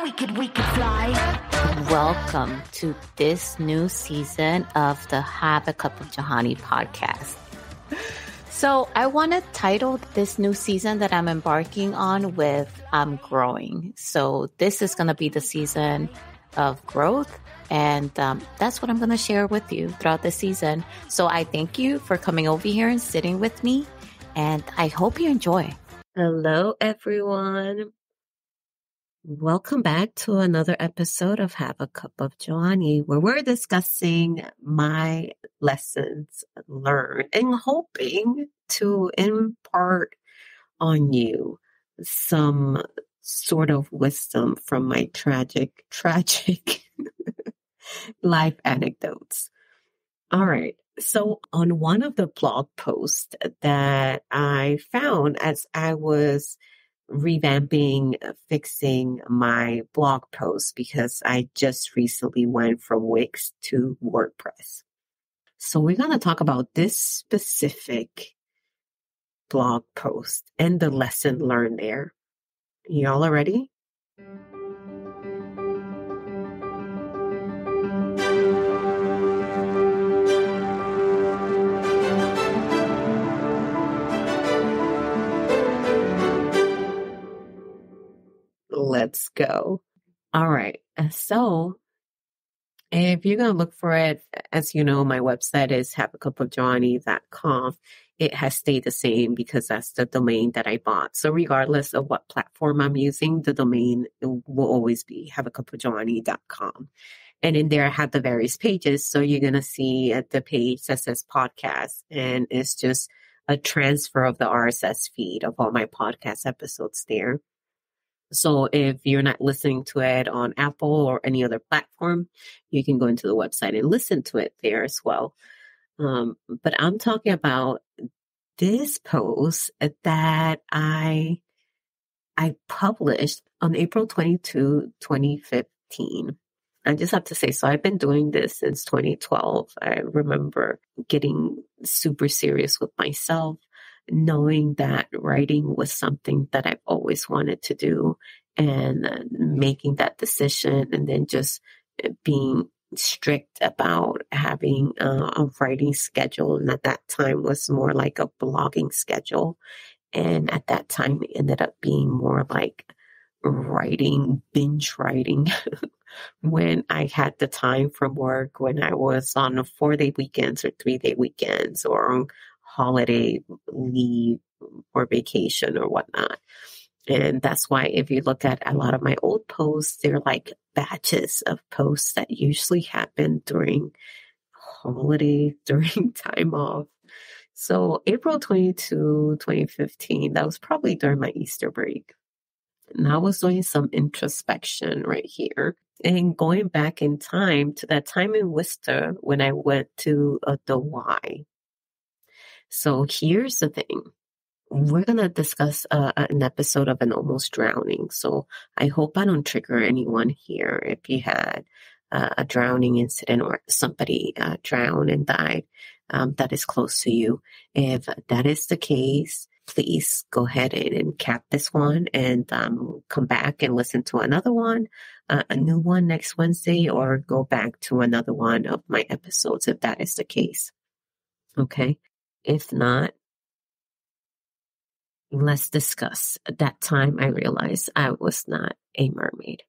we could fly. Welcome to this new season of the Have a Cup of Johanny podcast. So I want to title this new season that I'm embarking on with I'm growing. So this is going to be the season of growth. And that's what I'm going to share with you throughout the season. So I thank you for coming over here and sitting with me. And I hope you enjoy. Hello, everyone. Welcome back to another episode of Have a Cup of Johanny, where we're discussing my lessons learned and hoping to impart on you some sort of wisdom from my tragic life anecdotes. All right. So on one of the blog posts that I found as I was revamping, fixing my blog post, because I just recently went from Wix to WordPress. So we're going to talk about this specific blog post and the lesson learned there. Y'all are ready? Let's go. All right. So if you're going to look for it, as you know, my website is haveacupofjohanny.com. It has stayed the same because that's the domain that I bought. So regardless of what platform I'm using, the domain will always be haveacupofjohanny.com. And in there, I have the various pages. So you're going to see at the page that says podcast, and it's just a transfer of the RSS feed of all my podcast episodes there. So if you're not listening to it on Apple or any other platform, you can go into the website and listen to it there as well. But I'm talking about this post that I published on April 22, 2015. I just have to say, so I've been doing this since 2012. I remember getting super serious with myself, knowing that writing was something that I've always wanted to do, and making that decision, and then just being strict about having a writing schedule. And at that time was more like a blogging schedule. And at that time it ended up being more like binge writing when I had the time from work, when I was on 4-day weekends or 3-day weekends, or on holiday leave or vacation or whatnot. And that's why if you look at a lot of my old posts, they're like batches of posts that usually happen during holiday, during time off. So April 22, 2015, that was probably during my Easter break. And I was doing some introspection right here and going back in time to that time in Worcester when I went to the Y. So here's the thing. We're going to discuss an episode of an almost drowning. So I hope I don't trigger anyone here if you had a drowning incident or somebody drowned and died that is close to you. If that is the case, please go ahead and cap this one and come back and listen to another one, a new one next Wednesday, or go back to another one of my episodes if that is the case. Okay. If not, let's discuss. At that time, I realized I was not a mermaid.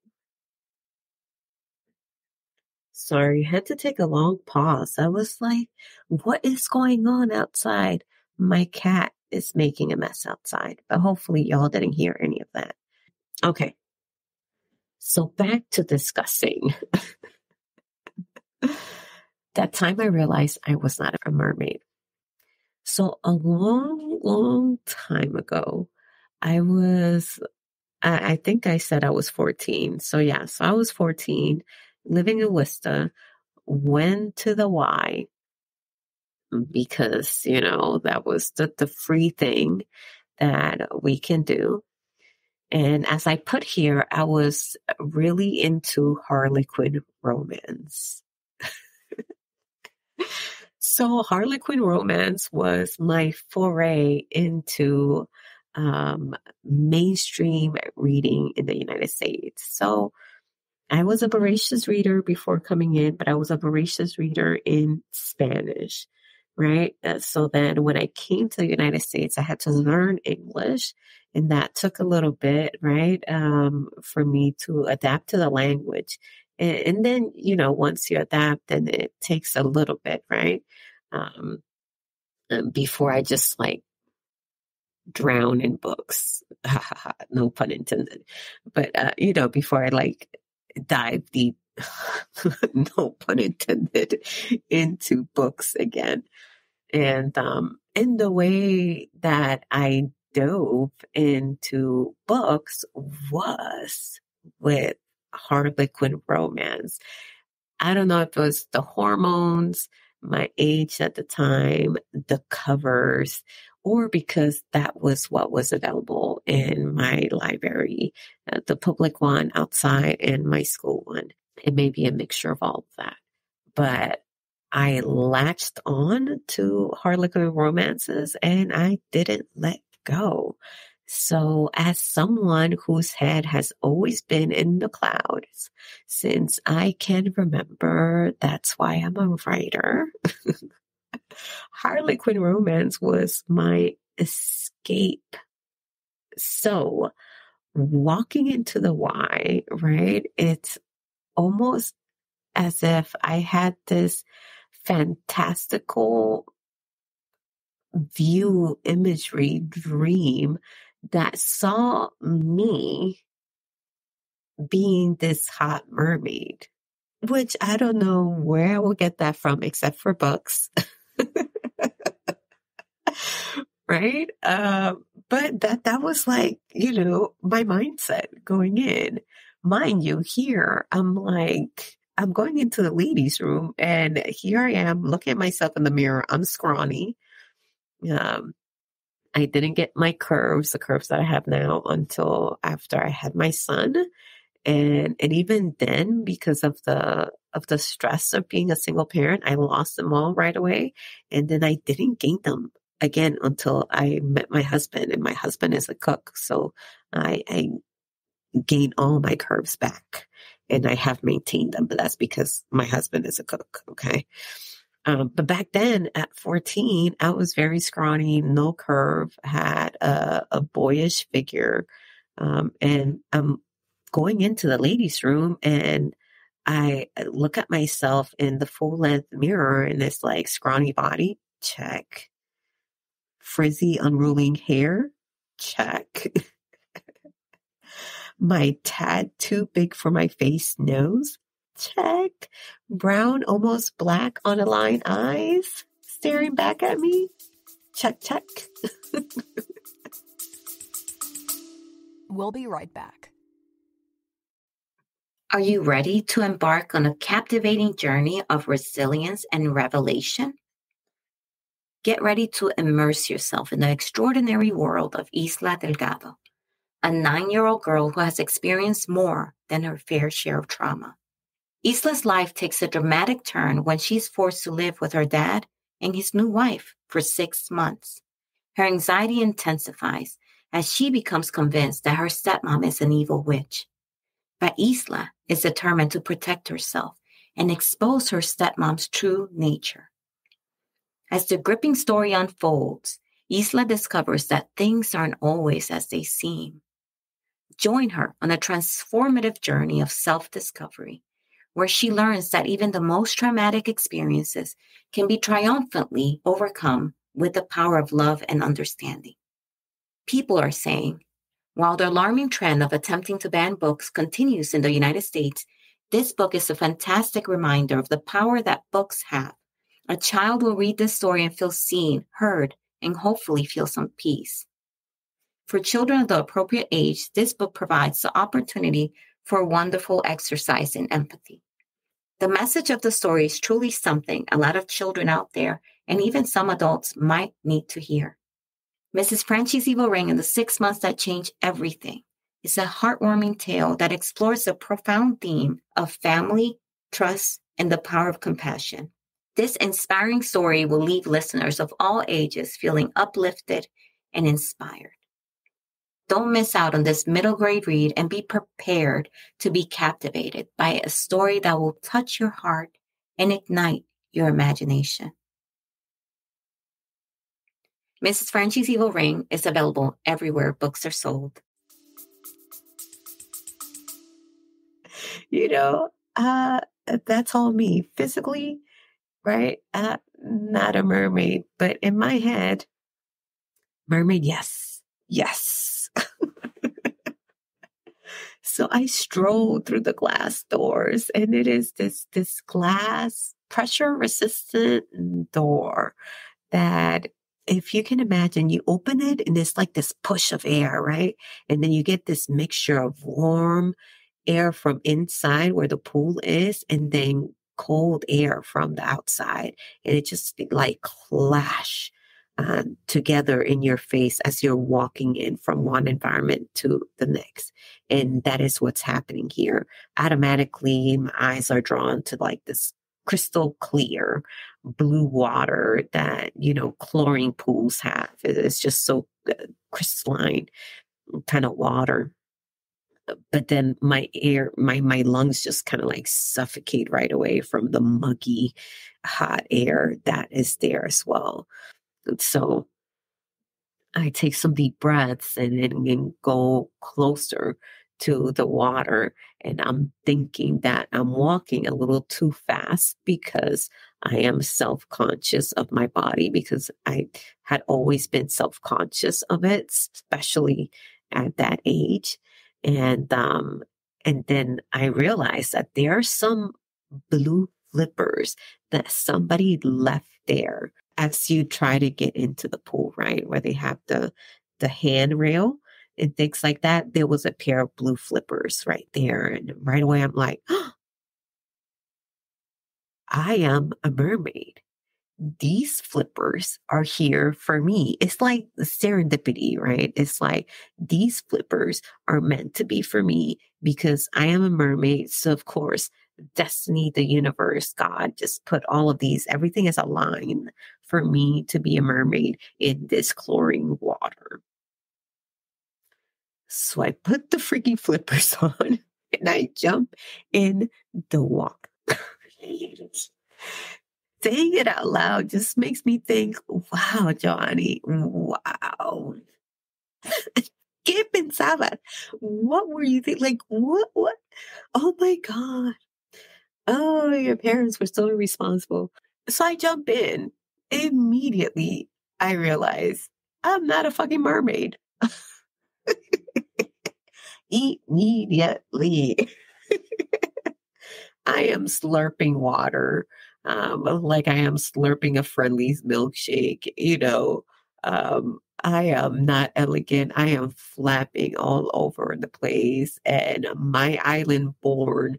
Sorry, I had to take a long pause. I was like, what is going on outside? My cat is making a mess outside, but hopefully y'all didn't hear any of that. Okay. So back to discussing. That time I realized I was not a mermaid. So a long time ago, I think I said I was 14. So yeah, so I was 14, living in Worcester, went to the Y because, that was the free thing that we can do. And as I put here, I was really into Harlequin romance. So Harlequin romance was my foray into mainstream reading in the United States. So I was a voracious reader before coming in, but I was a voracious reader in Spanish, right? So then when I came to the United States, I had to learn English, and that took a little bit, right, for me to adapt to the language. And then, once you adapt, then it takes a little bit, right? Um, before I just like drown in books. No pun intended. But, before I like dive deep, no pun intended, into books again. And the way that I dove into books was with Harlequin romance. I don't know if it was the hormones, my age at the time, the covers, or because that was what was available in my library, the public one outside and my school one. It may be a mixture of all of that. But I latched on to Harlequin romances and I didn't let go. So as someone whose head has always been in the clouds since I can remember, that's why I'm a writer. Harlequin romance was my escape. So walking into the Y, right? It's almost as if I had this fantastical view, imagery, dream that saw me being this hot mermaid, which I don't know where I will get that from except for books. Right? But that was like, my mindset going in. Mind you, here, I'm going into the ladies' room and here I am looking at myself in the mirror. I'm scrawny. I didn't get my curves, the curves that I have now, until after I had my son. And even then, because of the stress of being a single parent, I lost them all right away. And then I didn't gain them again until I met my husband, and my husband is a cook. So I gained all my curves back and I have maintained them, but that's because my husband is a cook. Okay. But back then at 14, I was very scrawny, no curve, had a boyish figure. And I'm going into the ladies' room and I look at myself in the full length mirror and it's like scrawny body, check. Frizzy, unruling hair, check. My tad too big for my face nose, check. Brown, almost black on a line eyes staring back at me, check, check. We'll be right back. Are you ready to embark on a captivating journey of resilience and revelation? Get ready to immerse yourself in the extraordinary world of Isla Delgado, a 9-year-old girl who has experienced more than her fair share of trauma. Isla's life takes a dramatic turn when she's forced to live with her dad and his new wife for 6 months. Her anxiety intensifies as she becomes convinced that her stepmom is an evil witch. But Isla is determined to protect herself and expose her stepmom's true nature. As the gripping story unfolds, Isla discovers that things aren't always as they seem. Join her on a transformative journey of self-discovery, where she learns that even the most traumatic experiences can be triumphantly overcome with the power of love and understanding. People are saying, while the alarming trend of attempting to ban books continues in the United States, this book is a fantastic reminder of the power that books have. A child will read this story and feel seen, heard, and hopefully feel some peace. For children of the appropriate age, this book provides the opportunity for a wonderful exercise in empathy. The message of the story is truly something a lot of children out there and even some adults might need to hear. Mrs. Franchi's Evil Ring and the 6 Months That Changed Everything is a heartwarming tale that explores the profound theme of family, trust, and the power of compassion. This inspiring story will leave listeners of all ages feeling uplifted and inspired. Don't miss out on this middle grade read and be prepared to be captivated by a story that will touch your heart and ignite your imagination. Mrs. Frenchie's Evil Ring is available everywhere books are sold. That's all me physically, right? Not a mermaid, but in my head, mermaid, yes, yes. So I stroll through the glass doors, and it is this glass pressure resistant door that, if you can imagine, you open it and it's like this push of air, right? And then you get this mixture of warm air from inside where the pool is, and then cold air from the outside. And it just like clash together in your face as you're walking in from one environment to the next. And that is what's happening here. Automatically, my eyes are drawn to like this crystal clear blue water that, chlorine pools have. It's just so crystalline kind of water. But then my lungs just kind of like suffocate right away from the muggy, hot air that is there as well. So I take some deep breaths and then go closer to the water. And I'm thinking that I'm walking a little too fast because I am self-conscious of my body, because I had always been self-conscious of it, especially at that age. And then I realized that there are some blue flippers that somebody left there as you try to get into the pool, right? Where they have the handrail and things like that. There was a pair of blue flippers right there. And right away I'm like, oh, I am a mermaid. These flippers are here for me. It's like serendipity, right? It's like these flippers are meant to be for me because I am a mermaid. So of course, destiny, the universe, God just put all of these, everything is aligned for me to be a mermaid in this chlorine water. So I put the freaking flippers on and I jump in the water. Saying it out loud just makes me think, wow, Johnny, wow. ¿Qué pensabas? What were you thinking? Like, what? Oh my God. Oh, your parents were so irresponsible. So I jump in. Immediately, I realize I'm not a fucking mermaid. Immediately. I am slurping water, like I am slurping a Friendly's milkshake. I am not elegant. I am flapping all over the place, and my island-born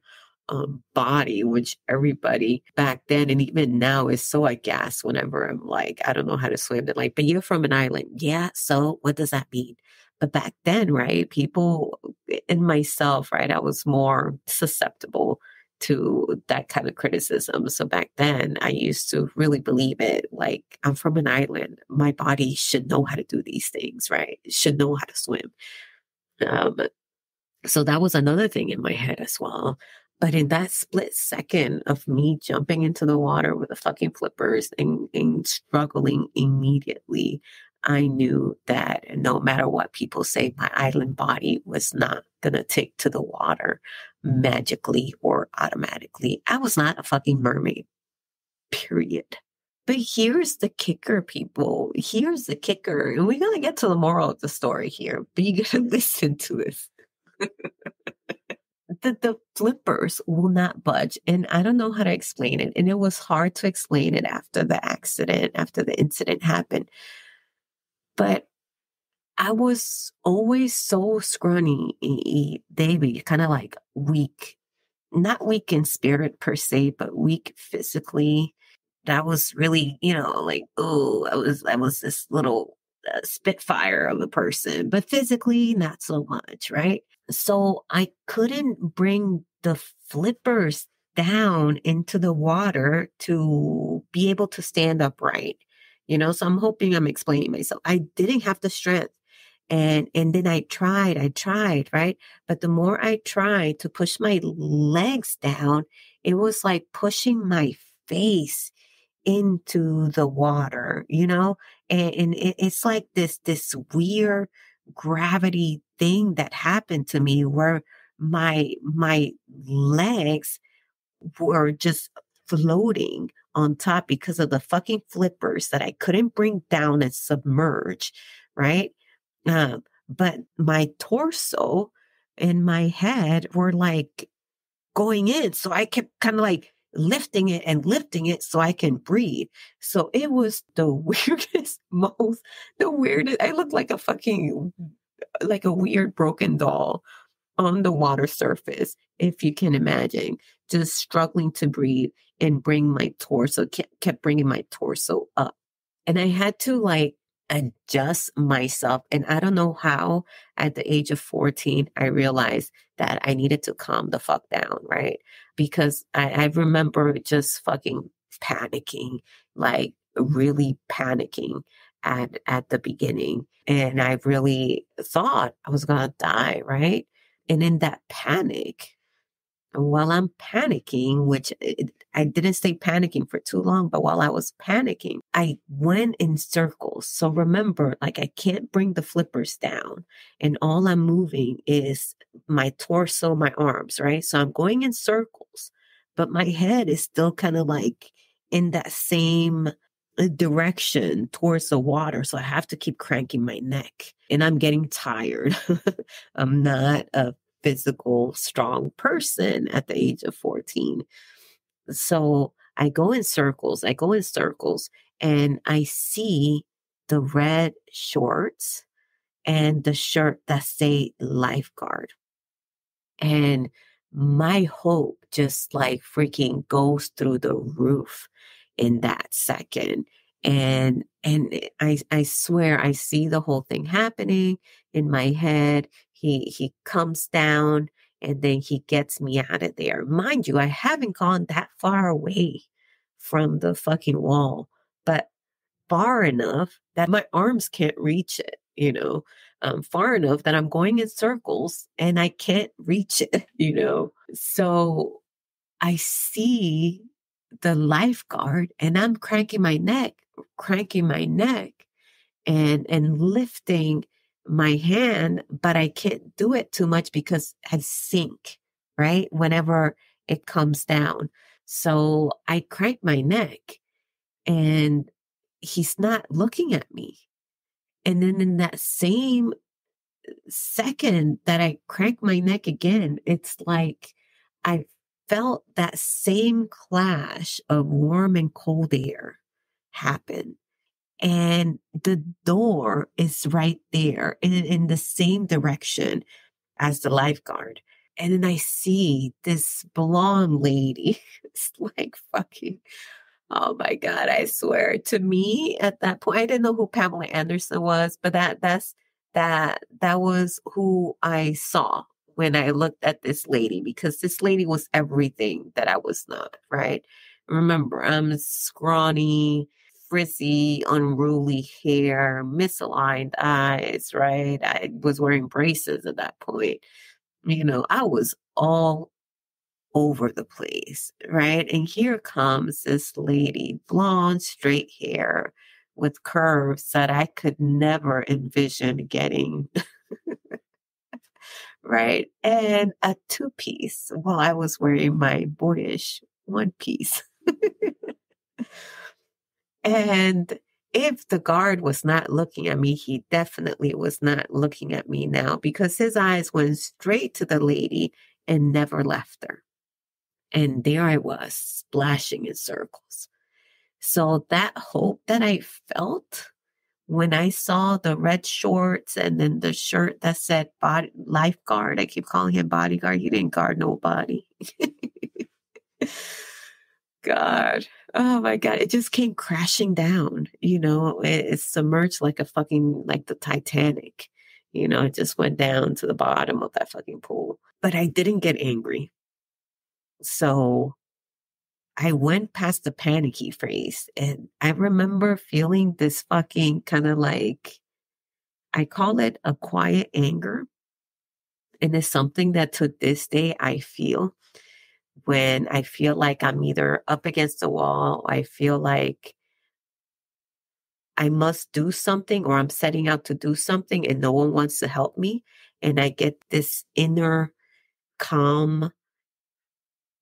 body, which everybody back then and even now is so aghast whenever I'm like, I don't know how to swim. They're like, but you're from an island. Yeah. So what does that mean? But back then, right, people and myself, right, I was more susceptible to that kind of criticism. So back then, I used to really believe it. Like, I'm from an island. My body should know how to do these things, right? It should know how to swim. So that was another thing in my head as well. But in that split second of me jumping into the water with the fucking flippers and struggling immediately, I knew that no matter what people say, my island body was not going to take to the water magically or automatically. I was not a fucking mermaid, period. But here's the kicker, people. Here's the kicker. And we're going to get to the moral of the story here, but you got to listen to this. The flippers will not budge. And I don't know how to explain it. And it was hard to explain it after the accident, after the incident happened. But I was always so scrawny, baby, kind of like weak, not weak in spirit per se, but weak physically. That was really, like, oh, I was this little spitfire of a person, but physically not so much, right? So I couldn't bring the flippers down into the water to be able to stand upright, so I'm hoping I'm explaining myself. I didn't have the strength. And then I tried, right? But the more I tried to push my legs down, it was like pushing my face into the water, and it's like this weird gravity thing that happened to me where my legs were just floating on top because of the fucking flippers that I couldn't bring down and submerge, right? But my torso and my head were like going in. So I kept kind of like lifting it and lifting it so I can breathe. So it was the weirdest. I looked like like a weird broken doll on the water surface, if you can imagine, just struggling to breathe and kept bringing my torso up. And I had to like adjust myself. And I don't know how at the age of 14, I realized that I needed to calm the fuck down, right? Because I remember just fucking panicking, like really panicking at the beginning. And I really thought I was going to die, right? And in that panic, while I'm panicking, I didn't stay panicking for too long, but while I was panicking, I went in circles. So remember, like I can't bring the flippers down and all I'm moving is my torso, my arms, right? So I'm going in circles, but my head is still kind of like in that same direction towards the water. So I have to keep cranking my neck and I'm getting tired. I'm not a physical, strong person at the age of 14. So I go in circles, and I see the red shorts and the shirt that say lifeguard. And my hope just like freaking goes through the roof in that second. And I swear I see the whole thing happening in my head. He comes down and then he gets me out of there. Mind you, I haven't gone that far away from the fucking wall, but far enough that my arms can't reach it, far enough that I'm going in circles and I can't reach it. So I see the lifeguard and I'm cranking my neck and lifting my hand, but I can't do it too much because I sink, right? Whenever it comes down. So I crank my neck and he's not looking at me. And then in that same second that I crank my neck again, it's like I felt that same clash of warm and cold air happen. And the door is right there in the same direction as the lifeguard. And then I see this blonde lady. It's like fucking, oh my God, I swear. To me at that point, I didn't know who Pamela Anderson was, but that was who I saw when I looked at this lady, because this lady was everything that I was not, right? Remember, I'm scrawny, frizzy, unruly hair, misaligned eyes, right? I was wearing braces at that point. I was all over the place, right? And here comes this lady, blonde, straight hair with curves that I could never envision getting, right? And a two-piece while I was wearing my boyish one-piece. And if the guard was not looking at me, he definitely was not looking at me now, because his eyes went straight to the lady and never left her. And there I was, splashing in circles. So that hope that I felt when I saw the red shorts and then the shirt that said lifeguard, I keep calling him bodyguard. He didn't guard nobody. God. Oh my God. It just came crashing down. It submerged like like the Titanic. It just went down to the bottom of that fucking pool. But I didn't get angry. So I went past the panicky phase, and I remember feeling this fucking kind of like I call it a quiet anger. And it's something that to this day I feel when I feel like I'm either up against the wall, I feel like I must do something or I'm setting out to do something and no one wants to help me. And I get this inner calm,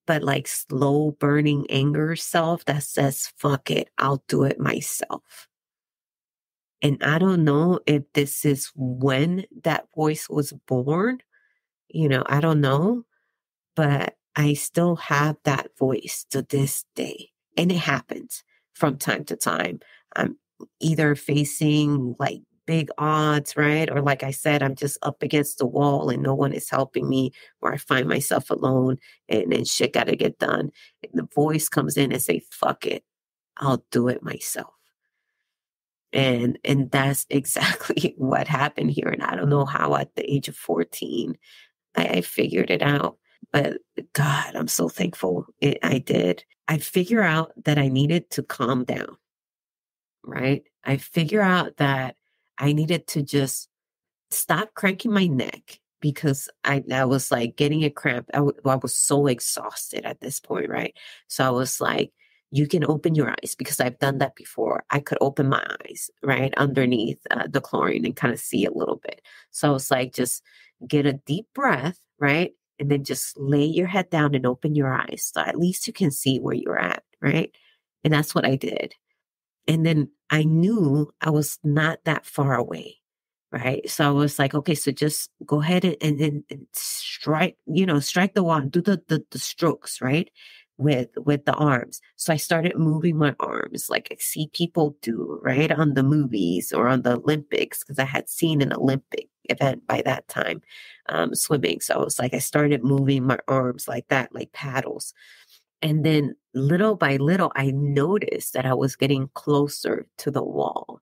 but like slow burning anger self that says, fuck it, I'll do it myself. And I don't know if this is when that voice was born. I don't know, but I still have that voice to this day. And it happens from time to time. I'm either facing like big odds, right? Or like I said, I'm just up against the wall and no one is helping me, or I find myself alone and then shit got to get done. And the voice comes in and say, fuck it, I'll do it myself. And that's exactly what happened here. And I don't know how at the age of 14, I figured it out. But God, I'm so thankful I did. I figure out that I needed to calm down, right? I figure out that I needed to just stop cranking my neck because I was like getting a cramp. I was so exhausted at this point, right? So I was like, you can open your eyes because I've done that before. I could open my eyes, right, underneath the chlorine and kind of see a little bit. So I was like, just get a deep breath, right? And then just lay your head down and open your eyes. So at least you can see where you're at, right? And that's what I did. And then I knew I was not that far away. Right. So I was like, okay, so just go ahead and strike, strike the wall, do the strokes, right? With the arms. So I started moving my arms like I see people do, right? On the movies or on the Olympics, because I had seen an Olympic event by that time, swimming. So I was like, I started moving my arms like that, like paddles. And then little by little, I noticed that I was getting closer to the wall.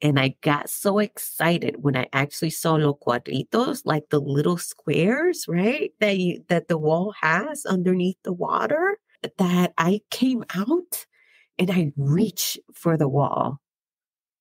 And I got so excited when I actually saw los cuadritos, like the little squares, right? That the wall has underneath the water, that I came out and I reached for the wall,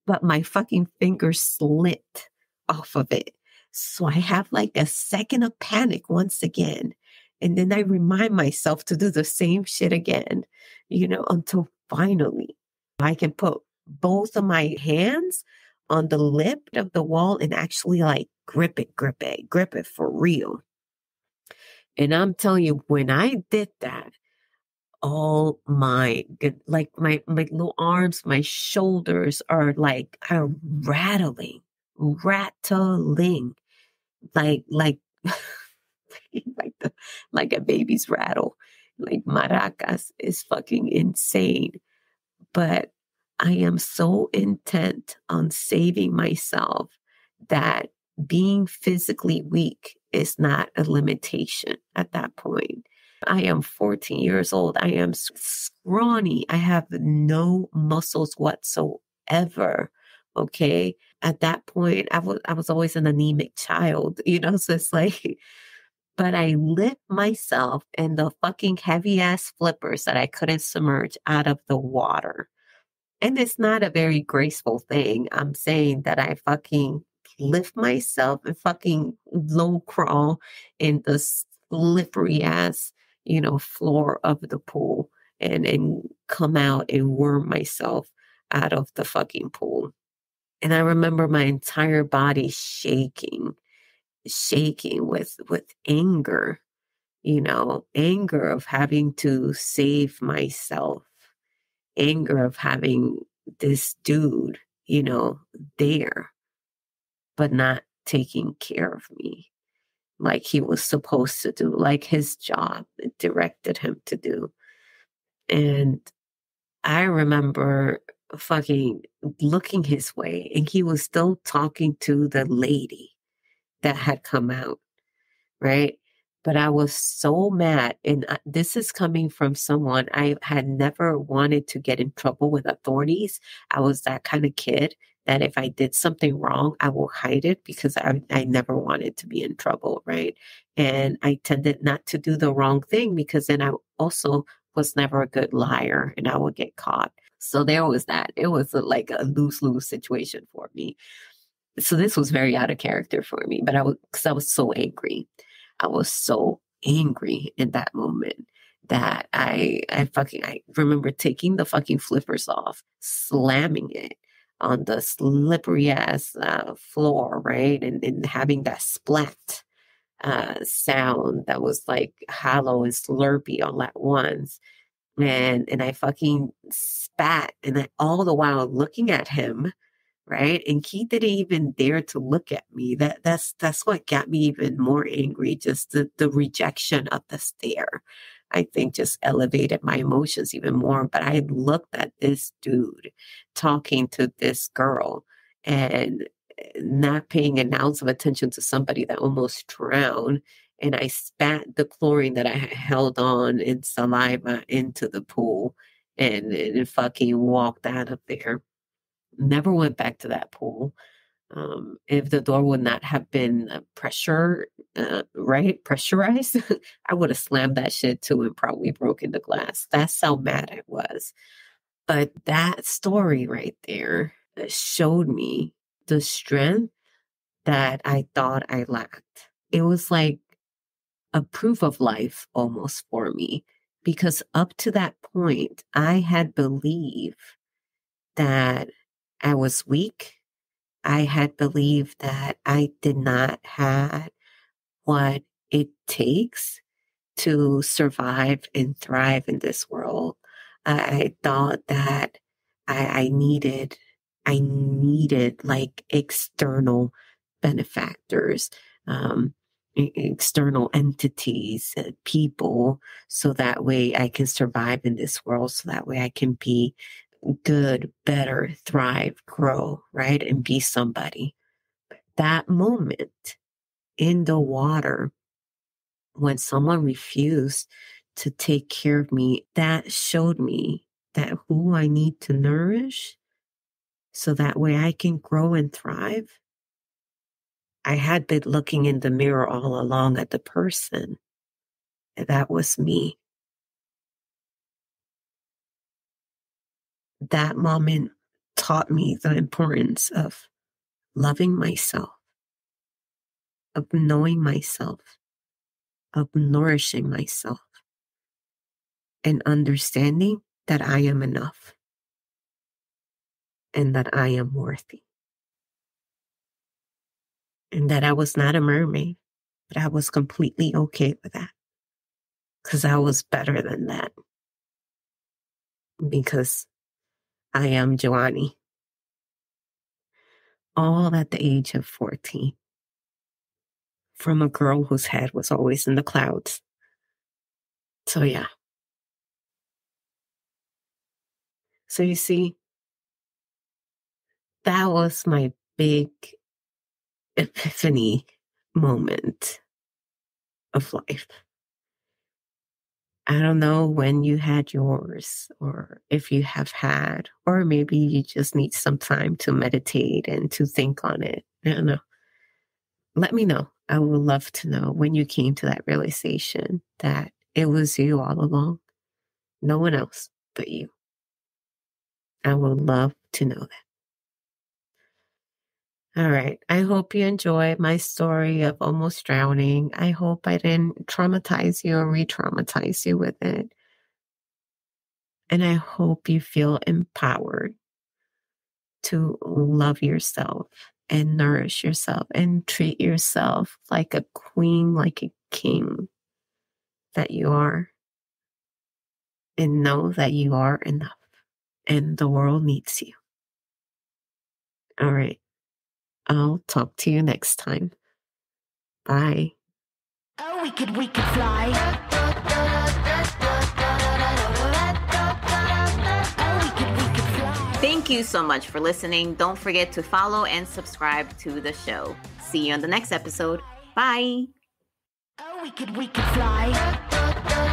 but my fucking finger slipped off of it. So I have like a second of panic once again. And then I remind myself to do the same shit again, until finally I can put both of my hands on the lip of the wall and actually like grip it for real. And I'm telling you, when I did that, oh my good, like my little arms, my shoulders are rattling, like like a baby's rattle. Like maracas is fucking insane. But I am so intent on saving myself that being physically weak is not a limitation at that point. I am 14 years old. I am scrawny. I have no muscles whatsoever. Okay. At that point, I was always an anemic child, so it's like, but I lift myself and the fucking heavy ass flippers that I couldn't submerge out of the water. And it's not a very graceful thing. I'm saying that I fucking lift myself and fucking low crawl in the slippery ass, floor of the pool and come out and worm myself out of the fucking pool. And I remember my entire body shaking with anger, anger of having to save myself, anger of having this dude, there, but not taking care of me like he was supposed to do, like his job directed him to do. And I remember fucking looking his way and he was still talking to the lady that had come out, right? But I was so mad. And this is coming from someone I had never wanted to get in trouble with authorities. I was that kind of kid that if I did something wrong, I will hide it because I never wanted to be in trouble, right? And I tended not to do the wrong thing because then I also was never a good liar and I would get caught. So there was that. It was like a lose-lose situation for me. So this was very out of character for me, but because I was so angry. I was so angry in that moment that I remember taking the fucking flippers off, slamming it on the slippery ass floor, right? And having that splat sound that was like hollow and slurpy all at once. And I fucking spat, and I all the while looking at him, right? And he didn't even dare to look at me. That's what got me even more angry. Just the rejection of the stare, I think, just elevated my emotions even more. But I looked at this dude talking to this girl and not paying an ounce of attention to somebody that almost drowned. And I spat the chlorine that I had held on in saliva into the pool and fucking walked out of there. Never went back to that pool. If the door would not have been pressurized, I would have slammed that shit too and probably broken the glass. That's how mad I was. But that story right there showed me the strength that I thought I lacked. It was like a proof of life almost for me, because up to that point, I had believed that I was weak. I had believed that I did not have what it takes to survive and thrive in this world. I thought that I needed like external benefactors, external entities, people, so that way I can survive in this world, so that way I can be good, better, thrive, grow, right? And be somebody. That moment in the water, when someone refused to take care of me, that showed me that who I need to nourish so that way I can grow and thrive. I had been looking in the mirror all along at the person. And that was me. That moment taught me the importance of loving myself, of knowing myself, of nourishing myself, and understanding that I am enough and that I am worthy. And that I was not a mermaid, but I was completely okay with that because I was better than that. Because I am Joanny. All at the age of 14. From a girl whose head was always in the clouds. So yeah. So you see, that was my big epiphany moment of life. I don't know when you had yours, or if you have had, or maybe you just need some time to meditate and to think on it. I don't know. Let me know. I would love to know when you came to that realization that it was you all along. No one else but you. I would love to know that. All right. I hope you enjoyed my story of almost drowning. I hope I didn't traumatize you or re-traumatize you with it. And I hope you feel empowered to love yourself and nourish yourself and treat yourself like a queen, like a king that you are. And know that you are enough and the world needs you. All right. I'll talk to you next time. Bye. Oh, we could fly. Thank you so much for listening. Don't forget to follow and subscribe to the show. See you on the next episode. Bye. Oh, we could fly.